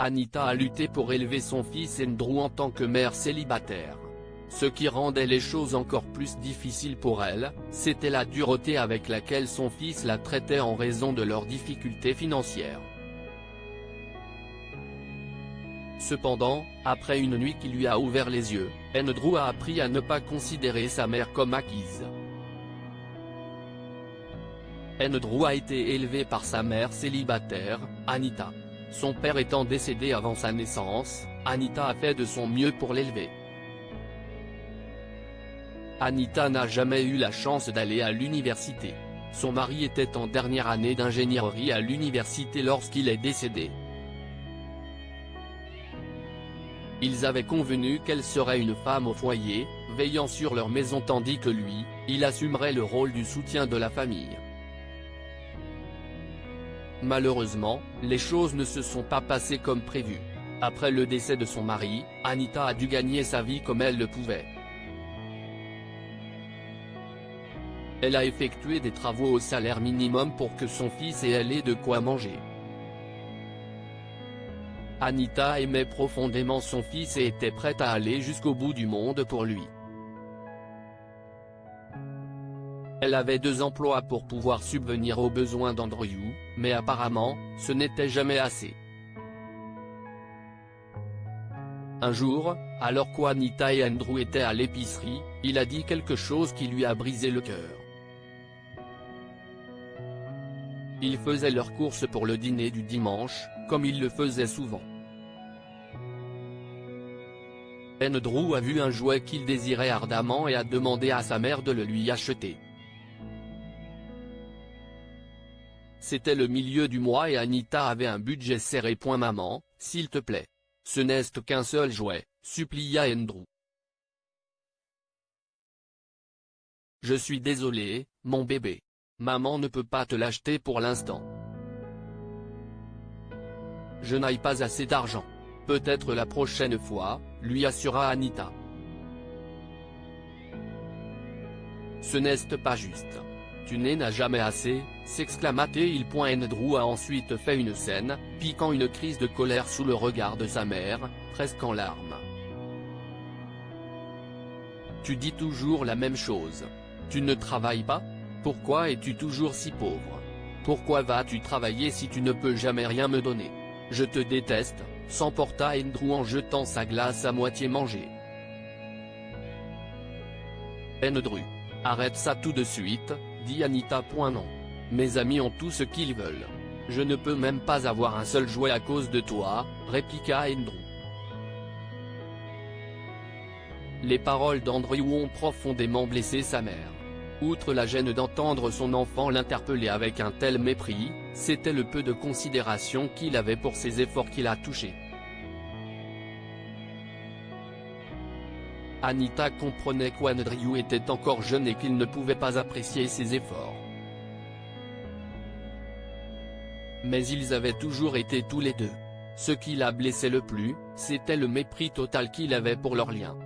Anita a lutté pour élever son fils Andrew en tant que mère célibataire. Ce qui rendait les choses encore plus difficiles pour elle, c'était la dureté avec laquelle son fils la traitait en raison de leurs difficultés financières. Cependant, après une nuit qui lui a ouvert les yeux, Andrew a appris à ne pas considérer sa mère comme acquise. Andrew a été élevé par sa mère célibataire, Anita. Son père étant décédé avant sa naissance, Anita a fait de son mieux pour l'élever. Anita n'a jamais eu la chance d'aller à l'université. Son mari était en dernière année d'ingénierie à l'université lorsqu'il est décédé. Ils avaient convenu qu'elle serait une femme au foyer, veillant sur leur maison tandis que lui, il assumerait le rôle du soutien de la famille. Malheureusement, les choses ne se sont pas passées comme prévu. Après le décès de son mari, Anita a dû gagner sa vie comme elle le pouvait. Elle a effectué des travaux au salaire minimum pour que son fils et elle aient de quoi manger. Anita aimait profondément son fils et était prête à aller jusqu'au bout du monde pour lui. Elle avait 2 emplois pour pouvoir subvenir aux besoins d'Andrew, mais apparemment, ce n'était jamais assez. Un jour, alors qu'Anita et Andrew étaient à l'épicerie, il a dit quelque chose qui lui a brisé le cœur. Ils faisaient leurs courses pour le dîner du dimanche, comme ils le faisaient souvent. Andrew a vu un jouet qu'il désirait ardemment et a demandé à sa mère de le lui acheter. C'était le milieu du mois et Anita avait un budget serré. Maman, s'il te plaît. Ce n'est qu'un seul jouet, supplia Andrew. Je suis désolé, mon bébé. Maman ne peut pas te l'acheter pour l'instant. Je n'ai pas assez d'argent. Peut-être la prochaine fois, lui assura Anita. Ce n'est pas juste. Tu n'as jamais assez, s'exclama-t-il. Andrew a ensuite fait une scène, piquant une crise de colère sous le regard de sa mère, presque en larmes. Tu dis toujours la même chose. Tu ne travailles pas? Pourquoi es-tu toujours si pauvre? Pourquoi vas-tu travailler si tu ne peux jamais rien me donner? Je te déteste, s'emporta Andrew en jetant sa glace à moitié mangée. Andrew. Arrête ça tout de suite, dit Anita. Non. Mes amis ont tout ce qu'ils veulent. Je ne peux même pas avoir un seul jouet à cause de toi, répliqua Andrew. Les paroles d'Andrew ont profondément blessé sa mère. Outre la gêne d'entendre son enfant l'interpeller avec un tel mépris, c'était le peu de considération qu'il avait pour ses efforts qui l'a touché. Anita comprenait qu'Andrew était encore jeune et qu'il ne pouvait pas apprécier ses efforts. Mais ils avaient toujours été tous les deux. Ce qui la blessait le plus, c'était le mépris total qu'il avait pour leur lien.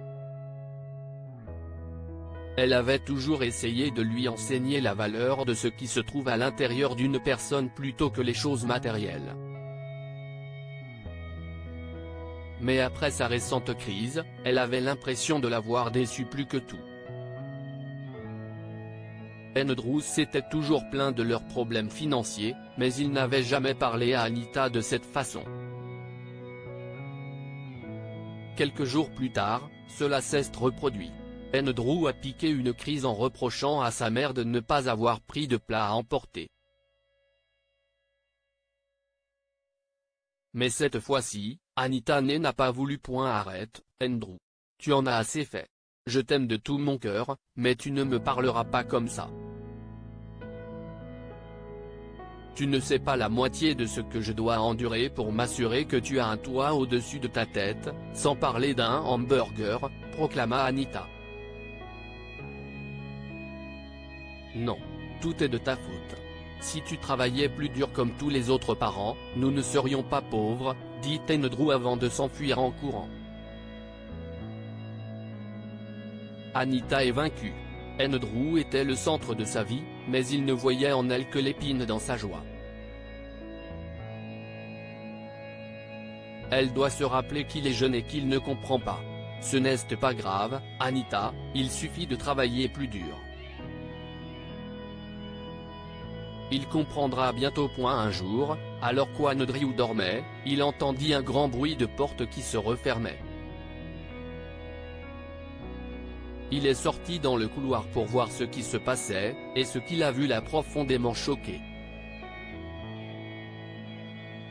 Elle avait toujours essayé de lui enseigner la valeur de ce qui se trouve à l'intérieur d'une personne plutôt que les choses matérielles. Mais après sa récente crise, elle avait l'impression de l'avoir déçu plus que tout. Andrew s'était toujours plaint de leurs problèmes financiers, mais il n'avait jamais parlé à Anita de cette façon. Quelques jours plus tard, cela s'est reproduit. Andrew a piqué une crise en reprochant à sa mère de ne pas avoir pris de plat à emporter. Mais cette fois-ci, Anita n'a pas voulu. Arrête, Andrew. Tu en as assez fait. Je t'aime de tout mon cœur, mais tu ne me parleras pas comme ça. Tu ne sais pas la moitié de ce que je dois endurer pour m'assurer que tu as un toit au-dessus de ta tête, sans parler d'un hamburger, proclama Anita. Non. Tout est de ta faute. Si tu travaillais plus dur comme tous les autres parents, nous ne serions pas pauvres, dit Andrew avant de s'enfuir en courant. Anita est vaincue. Andrew était le centre de sa vie, mais il ne voyait en elle que l'épine dans sa joie. Elle doit se rappeler qu'il est jeune et qu'il ne comprend pas. Ce n'est pas grave, Anita, il suffit de travailler plus dur. Il comprendra bientôt. Un jour, alors qu'Andrew dormait, il entendit un grand bruit de porte qui se refermait. Il est sorti dans le couloir pour voir ce qui se passait, et ce qu'il a vu l'a profondément choqué.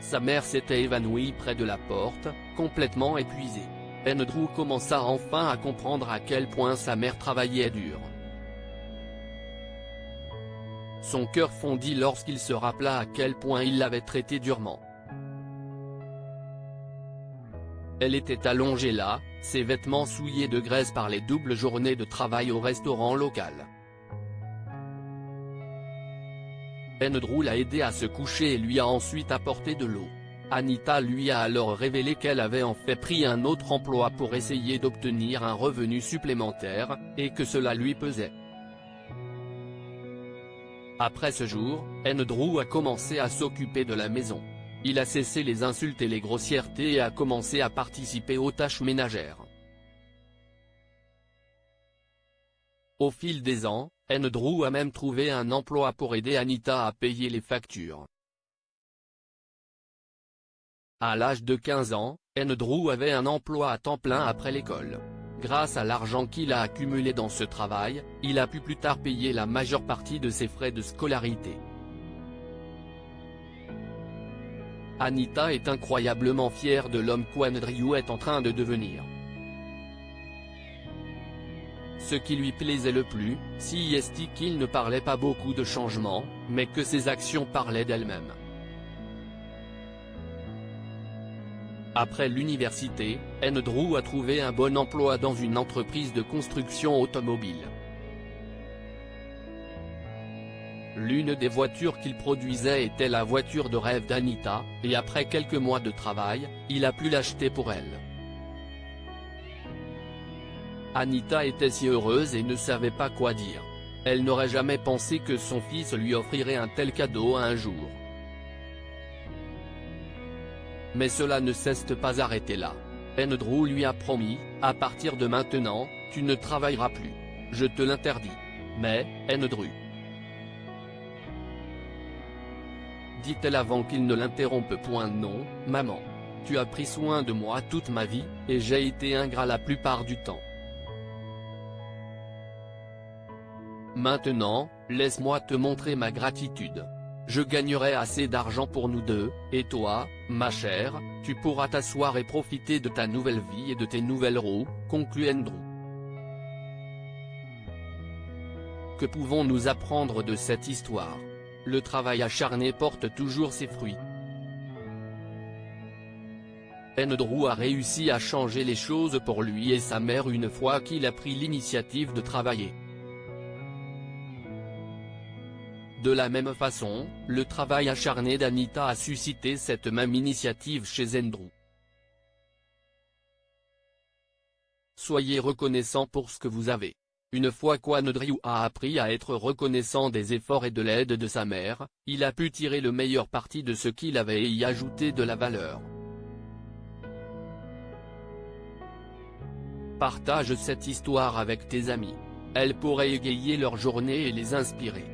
Sa mère s'était évanouie près de la porte, complètement épuisée. Andrew commença enfin à comprendre à quel point sa mère travaillait dur. Son cœur fondit lorsqu'il se rappela à quel point il l'avait traitée durement. Elle était allongée là, ses vêtements souillés de graisse par les doubles journées de travail au restaurant local. Andrew l'a aidée à se coucher et lui a ensuite apporté de l'eau. Anita lui a alors révélé qu'elle avait en fait pris un autre emploi pour essayer d'obtenir un revenu supplémentaire, et que cela lui pesait. Après ce jour, Andrew a commencé à s'occuper de la maison. Il a cessé les insultes et les grossièretés et a commencé à participer aux tâches ménagères. Au fil des ans, Andrew a même trouvé un emploi pour aider Anita à payer les factures. À l'âge de 15 ans, Andrew avait un emploi à temps plein après l'école. Grâce à l'argent qu'il a accumulé dans ce travail, il a pu plus tard payer la majeure partie de ses frais de scolarité. Anita est incroyablement fière de l'homme qu'Andrew est en train de devenir. Ce qui lui plaisait le plus, c'est qu'il ne parlait pas beaucoup de changements, mais que ses actions parlaient d'elles-mêmes. Après l'université, Andrew a trouvé un bon emploi dans une entreprise de construction automobile. L'une des voitures qu'il produisait était la voiture de rêve d'Anita, et après quelques mois de travail, il a pu l'acheter pour elle. Anita était si heureuse et ne savait pas quoi dire. Elle n'aurait jamais pensé que son fils lui offrirait un tel cadeau un jour. Mais cela ne s'est pas arrêté là. Andrew lui a promis, à partir de maintenant, tu ne travailleras plus. Je te l'interdis. Mais, Andrew, dit-elle avant qu'il ne l'interrompe. Non, maman. Tu as pris soin de moi toute ma vie, et j'ai été ingrat la plupart du temps. Maintenant, laisse-moi te montrer ma gratitude. Je gagnerai assez d'argent pour nous deux, et toi, ma chère, tu pourras t'asseoir et profiter de ta nouvelle vie et de tes nouvelles roues, conclut Andrew. Que pouvons-nous apprendre de cette histoire? Le travail acharné porte toujours ses fruits. Andrew a réussi à changer les choses pour lui et sa mère une fois qu'il a pris l'initiative de travailler. De la même façon, le travail acharné d'Anita a suscité cette même initiative chez Andrew. Soyez reconnaissant pour ce que vous avez. Une fois qu'Andrew a appris à être reconnaissant des efforts et de l'aide de sa mère, il a pu tirer le meilleur parti de ce qu'il avait et y ajouter de la valeur. Partage cette histoire avec tes amis. Elle pourrait égayer leur journée et les inspirer.